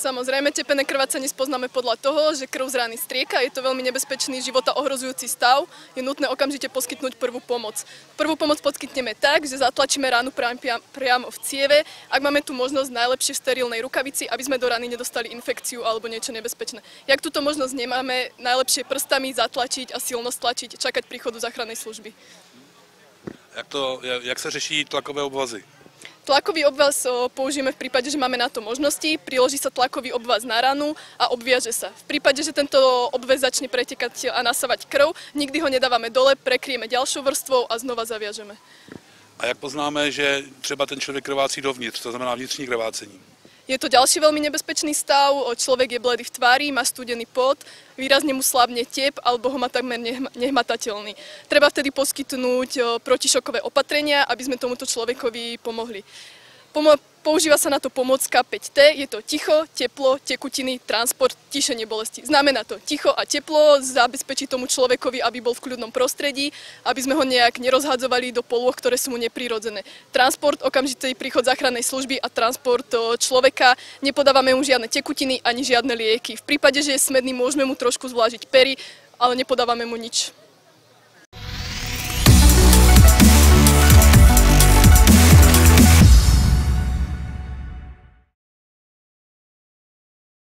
Samozrejme, tepené krvácanie spoznáme podľa toho, že krv z rány strieka, je to veľmi nebezpečný života ohrozujúci stav, je nutné okamžite poskytnúť prvú pomoc. Prvú pomoc poskytneme tak, že zatlačíme ránu priamo v cieve, ak máme tu možnosť najlepšie v sterilnej rukavici, aby sme do rany nedostali infekciu alebo niečo nebezpečné. Jak túto možnosť nemáme, najlepšie prstami zatlačiť a silno stlačiť, čakať príchodu záchrannej služby. Jak sa řeší tlakové obvazy? Tlakový obvaz použijeme v prípade, že máme na to možnosti, priloží sa tlakový obvaz na ranu a obviaže sa. V prípade, že tento obvaz začne pretekať a nasávať krv, nikdy ho nedávame dole, prekryjeme ďalšou vrstvou a znova zaviažeme. A jak poznáme, že třeba ten člověk krvácí dovnitř, to znamená vnitřní krvácení? Je to ďalší veľmi nebezpečný stav, človek je bledý v tvári, má studený pot, výrazne mu slabne tep alebo ho má takmer nehmatateľný. Treba vtedy poskytnúť protišokové opatrenia, aby sme tomuto človekovi pomohli. Používa sa na to pomôcka 5T, je to ticho, teplo, tekutiny, transport, tíšenie bolesti. Znamená to ticho a teplo, zabezpečí tomu človekovi, aby bol v kľudnom prostredí, aby sme ho nejak nerozhadzovali do polôch, ktoré sú mu neprirodzené. Transport, okamžitý príchod záchrannej služby a transport človeka, nepodávame mu žiadne tekutiny ani žiadne lieky. V prípade, že je smedný, môžeme mu trošku zvlážiť pery, ale nepodávame mu nič.